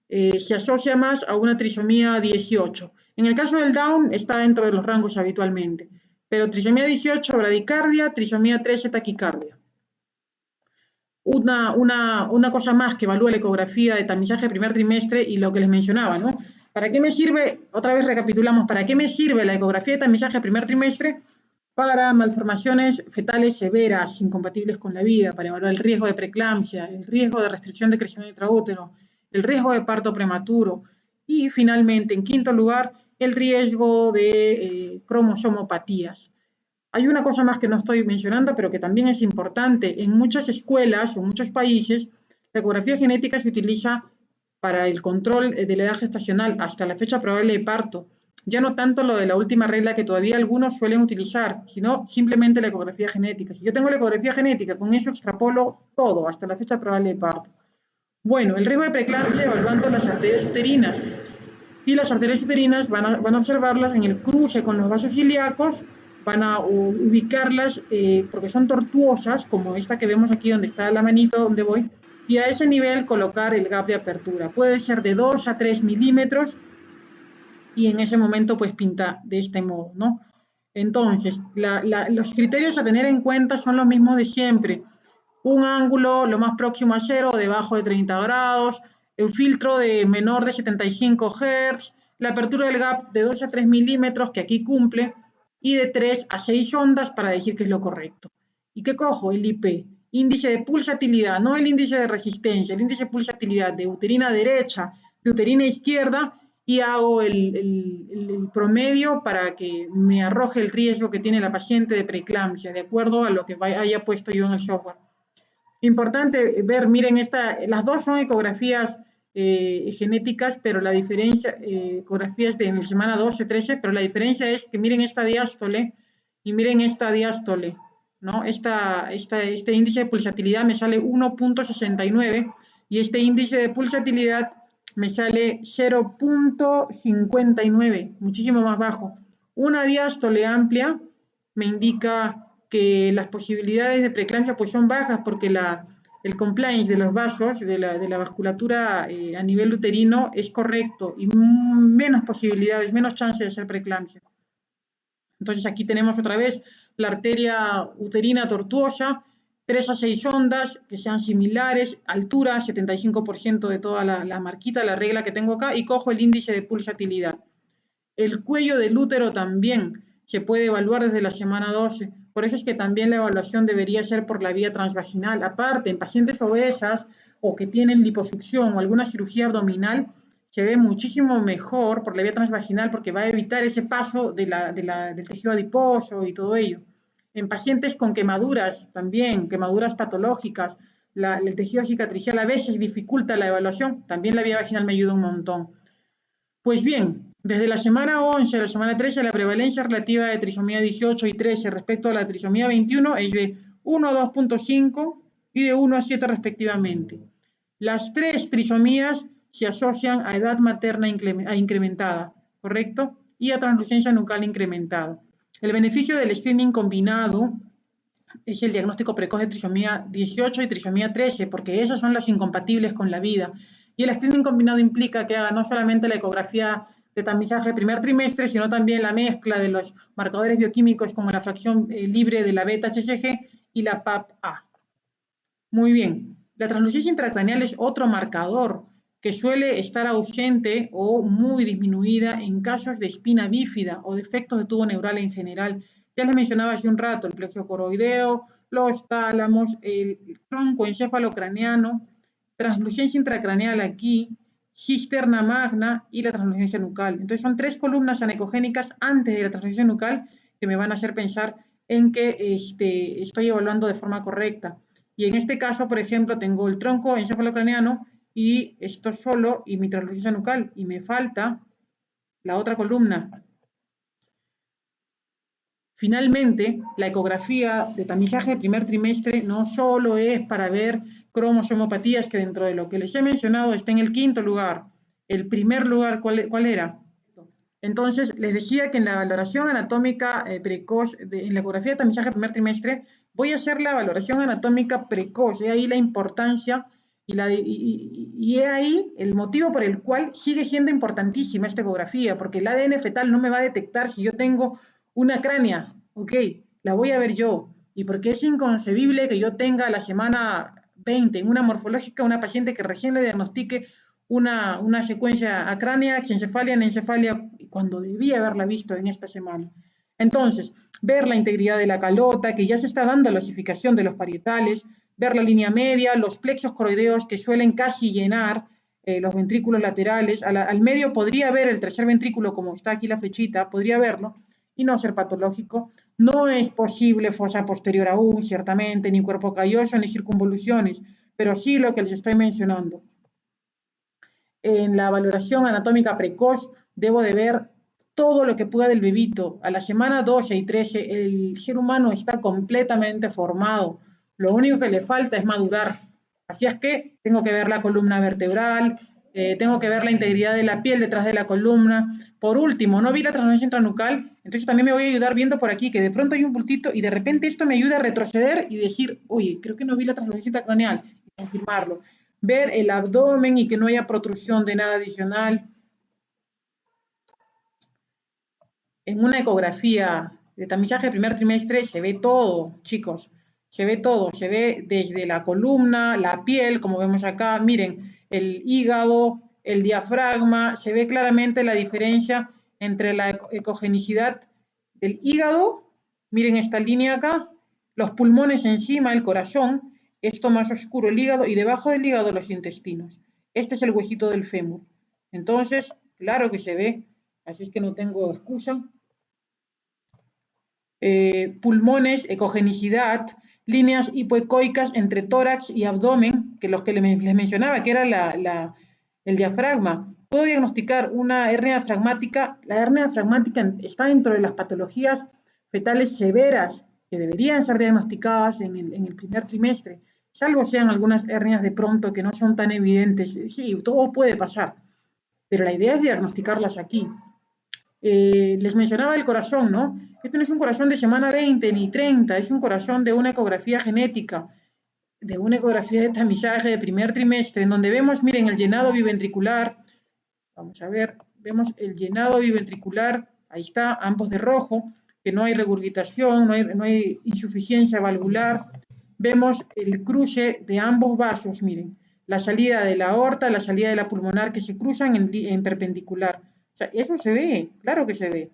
se asocia más a una trisomía 18. En el caso del Down está dentro de los rangos habitualmente, pero trisomía 18, bradicardia, trisomía 13, taquicardia. Una cosa más que evalúa la ecografía de tamizaje de primer trimestre y lo que les mencionaba, ¿no? ¿Para qué me sirve? Otra vez recapitulamos, ¿para qué me sirve la ecografía de tamizaje de primer trimestre? Para malformaciones fetales severas, incompatibles con la vida, para evaluar el riesgo de preeclampsia, el riesgo de restricción de crecimiento intraútero, el riesgo de parto prematuro y finalmente, en quinto lugar, el riesgo de cromosomopatías. Hay una cosa más que no estoy mencionando, pero que también es importante. En muchas escuelas o en muchos países, la ecografía genética se utiliza para el control de la edad gestacional hasta la fecha probable de parto. Ya no tanto lo de la última regla que todavía algunos suelen utilizar, sino simplemente la ecografía genética. Si yo tengo la ecografía genética, con eso extrapolo todo hasta la fecha probable de parto. Bueno, el riesgo de preeclampsia evaluando las arterias uterinas. Y las arterias uterinas van a observarlas en el cruce con los vasos ilíacos, van a ubicarlas porque son tortuosas, como esta que vemos aquí donde está la manito donde voy, y a ese nivel colocar el gap de apertura. Puede ser de 2 a 3 milímetros y en ese momento pues pinta de este modo, ¿no? Entonces, los criterios a tener en cuenta son los mismos de siempre. Un ángulo lo más próximo a cero, debajo de 30 grados, un filtro de menor de 75 Hz, la apertura del gap de 2 a 3 milímetros, que aquí cumple, y de 3 a 6 ondas para decir que es lo correcto. ¿Y qué cojo? El IP, índice de pulsatilidad, no el índice de resistencia, el índice de pulsatilidad de uterina derecha, de uterina izquierda, y hago el promedio para que me arroje el riesgo que tiene la paciente de preeclampsia, de acuerdo a lo que haya puesto yo en el software. Importante ver, miren, las dos son ecografías genéticas, pero la diferencia, ecografías de en la semana 12-13, pero la diferencia es que miren esta diástole y miren esta diástole, ¿no? Este índice de pulsatilidad me sale 1.69 y este índice de pulsatilidad me sale 0.59, muchísimo más bajo. Una diástole amplia me indica que las posibilidades de preeclampsia pues son bajas porque el compliance de los vasos, de la vasculatura a nivel uterino es correcto y menos posibilidades, menos chances de hacer preeclampsia. Entonces aquí tenemos otra vez la arteria uterina tortuosa, 3 a 6 ondas que sean similares, altura 75% de toda la marquita, la regla que tengo acá, y cojo el índice de pulsatilidad. El cuello del útero también se puede evaluar desde la semana 12. Por eso es que también la evaluación debería ser por la vía transvaginal. Aparte, en pacientes obesas o que tienen liposucción o alguna cirugía abdominal, se ve muchísimo mejor por la vía transvaginal porque va a evitar ese paso del tejido adiposo y todo ello. En pacientes con quemaduras también, quemaduras patológicas, el tejido cicatricial a veces dificulta la evaluación, también la vía vaginal me ayuda un montón. Pues bien, desde la semana 11 a la semana 13, la prevalencia relativa de trisomía 18 y 13 respecto a la trisomía 21 es de 1 a 2.5 y de 1 a 7 respectivamente. Las tres trisomías se asocian a edad materna incrementada, ¿correcto? Y a translucencia nucal incrementada. El beneficio del screening combinado es el diagnóstico precoz de trisomía 18 y trisomía 13, porque esas son las incompatibles con la vida. Y el screening combinado implica que haga no solamente la ecografía de tamizaje de primer trimestre, sino también la mezcla de los marcadores bioquímicos como la fracción libre de la beta-HCG y la PAP-A. Muy bien, la translucencia intracraneal es otro marcador que suele estar ausente o muy disminuida en casos de espina bífida o defectos de tubo neural en general. Ya les mencionaba hace un rato el plexo coroideo, los tálamos, el tronco encefalocraneano, translucencia intracraneal aquí, cisterna magna y la translucencia nucal. Entonces son tres columnas anecogénicas antes de la translucencia nucal que me van a hacer pensar en que estoy evaluando de forma correcta. Y en este caso, por ejemplo, tengo el tronco encefalocraneano y esto solo y mi translucencia nucal y me falta la otra columna. Finalmente, la ecografía de tamizaje de primer trimestre no solo es para ver cromosomopatías, que dentro de lo que les he mencionado está en el quinto lugar. El primer lugar, ¿cuál era? Entonces, les decía que en la valoración anatómica precoz, en la ecografía de tamizaje de primer trimestre, voy a hacer la valoración anatómica precoz, y ahí la importancia y he ahí el motivo por el cual sigue siendo importantísima esta ecografía, porque el ADN fetal no me va a detectar si yo tengo una cránea, ok, la voy a ver yo, y porque es inconcebible que yo tenga a la semana 20 en una morfológica una paciente que recién le diagnostique una secuencia acránea, exencefalia, anencefalia, cuando debía haberla visto en esta semana. Entonces, ver la integridad de la calota, que ya se está dando la osificación de los parietales, ver la línea media, los plexos coroideos que suelen casi llenar los ventrículos laterales. Al medio podría ver el tercer ventrículo, como está aquí la flechita, podría verlo, y no ser patológico. No es posible fosa posterior aún, ciertamente, ni cuerpo calloso, ni circunvoluciones, pero sí lo que les estoy mencionando. En la valoración anatómica precoz debo de ver todo lo que pueda del bebito. A la semana 12 y 13 el ser humano está completamente formado. Lo único que le falta es madurar. Así es que tengo que ver la columna vertebral, tengo que ver la integridad de la piel detrás de la columna. Por último, no vi la translucencia intranucal, entonces también me voy a ayudar viendo por aquí que de pronto hay un bultito y de repente esto me ayuda a retroceder y decir, oye, creo que no vi la translucencia intracraneal y confirmarlo. Ver el abdomen y que no haya protrusión de nada adicional. En una ecografía de tamizaje de primer trimestre se ve todo, chicos, se ve todo, se ve desde la columna, la piel, como vemos acá, miren, el hígado, el diafragma, se ve claramente la diferencia entre la ecogenicidad del hígado, miren esta línea acá, los pulmones encima, el corazón, esto más oscuro el hígado y debajo del hígado los intestinos. Este es el huesito del fémur. Entonces, claro que se ve, así es que no tengo excusa. Pulmones, ecogenicidad, líneas hipoecoicas entre tórax y abdomen, que los que les mencionaba, que era el diafragma. Puedo diagnosticar una hernia diafragmática. La hernia diafragmática está dentro de las patologías fetales severas que deberían ser diagnosticadas en el primer trimestre, salvo sean algunas hernias de pronto que no son tan evidentes. Sí, todo puede pasar, pero la idea es diagnosticarlas aquí. Les mencionaba el corazón, ¿no? Este no es un corazón de semana 20 ni 30, es un corazón de una ecografía genética, de una ecografía de tamizaje de primer trimestre, en donde vemos, miren, el llenado biventricular, vamos a ver, vemos el llenado biventricular, ahí está, ambos de rojo, que no hay regurgitación, no hay insuficiencia valvular, vemos el cruce de ambos vasos, miren, la salida de la aorta, la salida de la pulmonar que se cruzan en perpendicular. O sea, eso se ve, claro que se ve.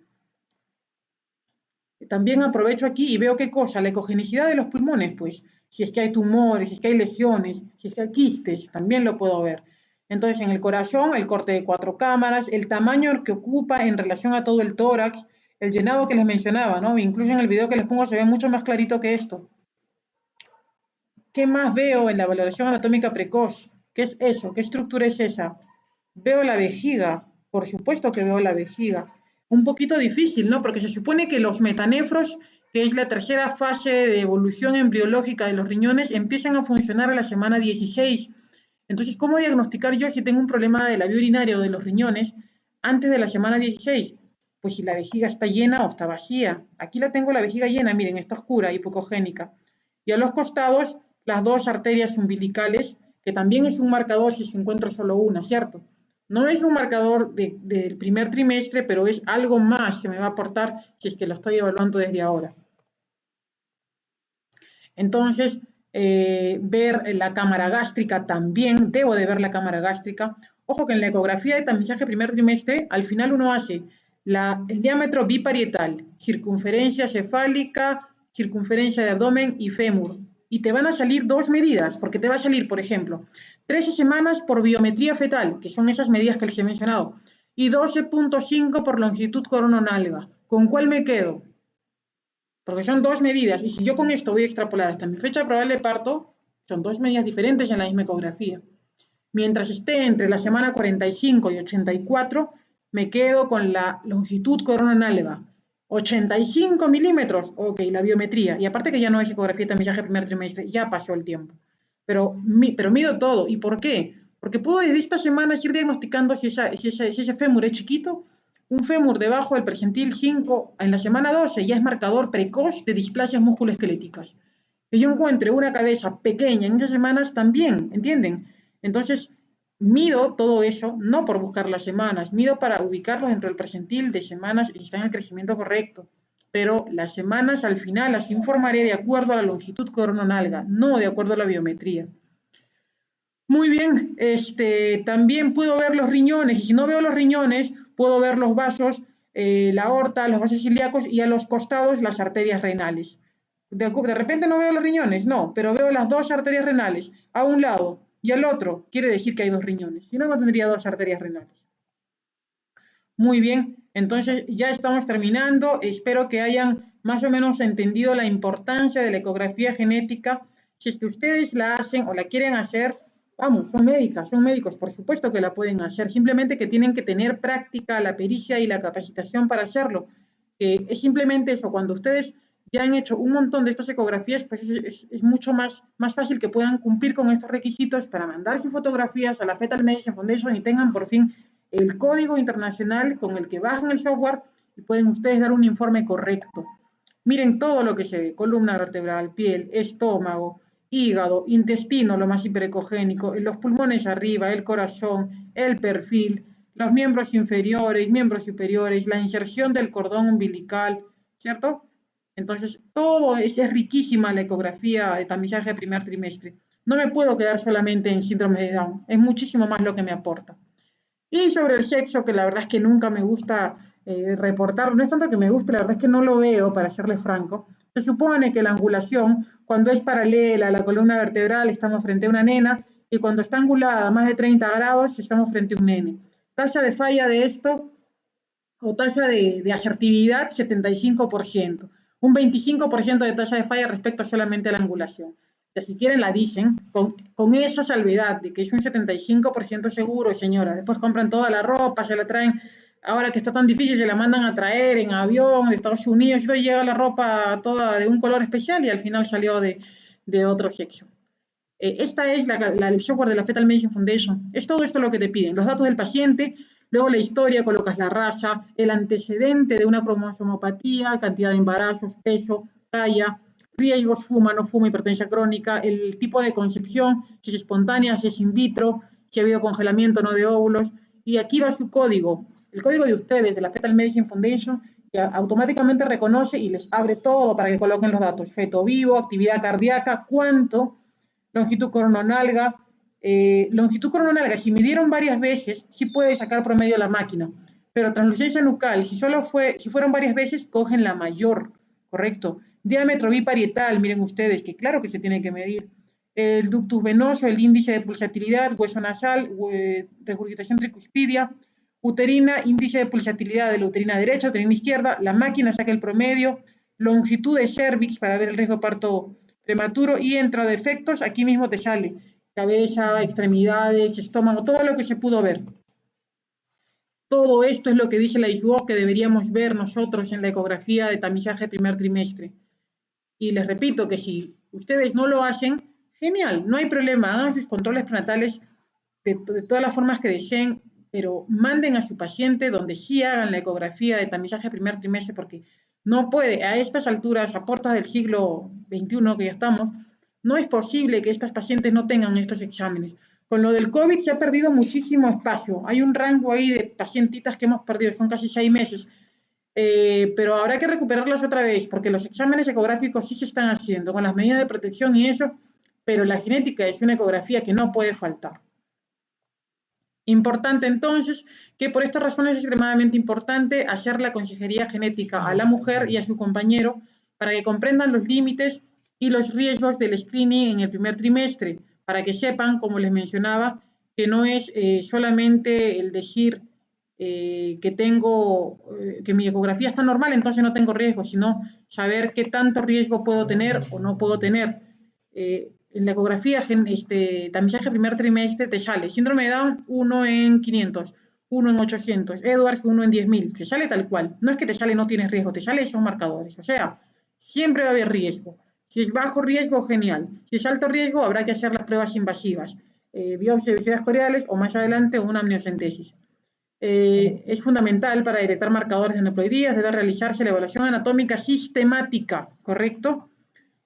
También aprovecho aquí y veo qué cosa, la ecogenicidad de los pulmones, pues, si es que hay tumores, si es que hay lesiones, si es que hay quistes, también lo puedo ver. Entonces, en el corazón, el corte de 4 cámaras, el tamaño que ocupa en relación a todo el tórax, el llenado que les mencionaba, ¿no? Incluso en el video que les pongo se ve mucho más clarito que esto. ¿Qué más veo en la valoración anatómica precoz? ¿Qué es eso? ¿Qué estructura es esa? Veo la vejiga, por supuesto que veo la vejiga. Un poquito difícil, ¿no? Porque se supone que los metanefros, que es la tercera fase de evolución embriológica de los riñones, empiezan a funcionar a la semana 16. Entonces, ¿cómo diagnosticar yo si tengo un problema de la vía urinaria o de los riñones antes de la semana 16? Pues si la vejiga está llena o está vacía. Aquí la tengo la vejiga llena, miren, está oscura, hipocogénica. Y a los costados, las dos arterias umbilicales, que también es un marcador si se encuentra solo una, ¿cierto? No es un marcador del primer trimestre, pero es algo más que me va a aportar si es que lo estoy evaluando desde ahora. Entonces, ver la cámara gástrica también, debo de ver la cámara gástrica. Ojo que en la ecografía de tamizaje primer trimestre, al final uno hace el diámetro biparietal, circunferencia cefálica, circunferencia de abdomen y fémur. Y te van a salir dos medidas, porque te va a salir, por ejemplo, 13 semanas por biometría fetal, que son esas medidas que les he mencionado, y 12.5 por longitud corononalga. ¿Con cuál me quedo? Porque son dos medidas, y si yo con esto voy a extrapolar hasta mi fecha probable de parto, son dos medidas diferentes en la misma ecografía. Mientras esté entre la semana 45 y 84, me quedo con la longitud corononalga. 85 milímetros, ok, la biometría. Y aparte que ya no es ecografía de tamizaje primer trimestre, ya pasó el tiempo. Pero mido todo. ¿Y por qué? Porque puedo desde esta semana ir diagnosticando si ese fémur es chiquito. Un fémur debajo del percentil 5 en la semana 12 ya es marcador precoz de displasias musculoesqueléticas. Que yo encuentre una cabeza pequeña en esas semanas también, ¿entienden? Entonces, mido todo eso, no por buscar las semanas, mido para ubicarlos dentro del percentil de semanas y están en el crecimiento correcto. Pero las semanas al final las informaré de acuerdo a la longitud corononalga, no de acuerdo a la biometría. Muy bien, también puedo ver los riñones, y si no veo los riñones, puedo ver los vasos, la aorta, los vasos ilíacos y a los costados las arterias renales. De repente no veo los riñones, no, pero veo las dos arterias renales a un lado y al otro, quiere decir que hay dos riñones, si no, no tendría dos arterias renales. Muy bien, entonces ya estamos terminando, espero que hayan más o menos entendido la importancia de la ecografía genética. Si es que ustedes la hacen o la quieren hacer, vamos, son médicas, son médicos, por supuesto que la pueden hacer, simplemente que tienen que tener práctica, la pericia y la capacitación para hacerlo. Es simplemente eso, cuando ustedes ya han hecho un montón de estas ecografías, pues es mucho más fácil que puedan cumplir con estos requisitos para mandar sus fotografías a la Fetal Medicine Foundation y tengan por fin el código internacional con el que bajan el software y pueden ustedes dar un informe correcto. Miren todo lo que se ve, columna vertebral, piel, estómago, hígado, intestino, lo más hiperecogénico, los pulmones arriba, el corazón, el perfil, los miembros inferiores, miembros superiores, la inserción del cordón umbilical, ¿cierto? Entonces, todo es riquísima la ecografía de tamizaje de primer trimestre. No me puedo quedar solamente en síndrome de Down, es muchísimo más lo que me aporta. Y sobre el sexo, que la verdad es que nunca me gusta reportarlo, no es tanto que me guste, la verdad es que no lo veo, para serle franco. Se supone que la angulación, cuando es paralela a la columna vertebral, estamos frente a una nena, y cuando está angulada a más de 30 grados, estamos frente a un nene. Tasa de falla de esto, o tasa de asertividad, 75%. Un 25% de tasa de falla respecto solamente a la angulación. O sea, si quieren la dicen, con esa salvedad de que es un 75% seguro, señora. Después compran toda la ropa, se la traen, ahora que está tan difícil, se la mandan a traer en avión de Estados Unidos, y hoy llega la ropa toda de un color especial y al final salió de otro sexo. Esta es el software de la Fetal Medicine Foundation. Es todo esto lo que te piden, los datos del paciente, luego la historia, colocas la raza, el antecedente de una cromosomopatía, cantidad de embarazos, peso, talla, riesgos, fuma, no fuma, hipertensión crónica, el tipo de concepción, si es espontánea, si es in vitro, si ha habido congelamiento o no de óvulos, y aquí va su código, el código de ustedes, de la Fetal Medicine Foundation, que automáticamente reconoce y les abre todo para que coloquen los datos, feto vivo, actividad cardíaca, cuánto, longitud corononalga. Longitud corononalga, si midieron varias veces, sí puede sacar promedio la máquina, pero translucencia nucal, si fueron varias veces, cogen la mayor, ¿correcto? Diámetro biparietal, miren ustedes, que claro que se tiene que medir. El ductus venoso, el índice de pulsatilidad, hueso nasal, regurgitación tricuspidia, uterina, índice de pulsatilidad de la uterina derecha, uterina izquierda, la máquina saca el promedio, longitud de cervix para ver el riesgo de parto prematuro y entre defectos, aquí mismo te sale cabeza, extremidades, estómago, todo lo que se pudo ver. Todo esto es lo que dice la ISUO que deberíamos ver nosotros en la ecografía de tamizaje primer trimestre. Y les repito que si ustedes no lo hacen, genial, no hay problema, hagan sus controles prenatales de todas las formas que deseen, pero manden a su paciente donde sí hagan la ecografía de tamizaje primer trimestre, porque no puede, a estas alturas, a puertas del siglo XXI que ya estamos, no es posible que estas pacientes no tengan estos exámenes. Con lo del COVID se ha perdido muchísimo espacio. Hay un rango ahí de pacientitas que hemos perdido, son casi 6 meses. Pero habrá que recuperarlas otra vez, porque los exámenes ecográficos sí se están haciendo, con las medidas de protección y eso, pero la genética es una ecografía que no puede faltar. Importante entonces que por estas razones es extremadamente importante hacer la consejería genética a la mujer y a su compañero para que comprendan los límites y los riesgos del screening en el primer trimestre, para que sepan, como les mencionaba, que no es solamente el decir que mi ecografía está normal, entonces no tengo riesgo, sino saber qué tanto riesgo puedo tener o no puedo tener. En la ecografía, tamizaje primer trimestre, te sale síndrome de Down 1 en 500, 1 en 800, Edwards 1 en 10.000, te sale tal cual. No es que te sale no tienes riesgo, te sale esos marcadores. O sea, siempre va a haber riesgo. Si es bajo riesgo, genial. Si es alto riesgo, habrá que hacer las pruebas invasivas, biopsia de vísceras coreales o más adelante una amniocentesis. Es fundamental para detectar marcadores de aneuploidías, debe realizarse la evaluación anatómica sistemática, ¿correcto?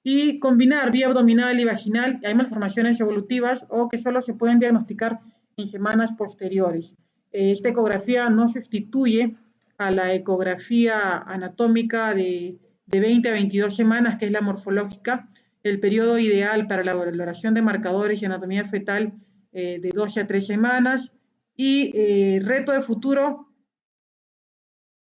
Y combinar vía abdominal y vaginal, hay malformaciones evolutivas o que solo se pueden diagnosticar en semanas posteriores. Esta ecografía no sustituye a la ecografía anatómica de 20 a 22 semanas, que es la morfológica. El periodo ideal para la valoración de marcadores y anatomía fetal de 12 a 3 semanas. Y reto de futuro,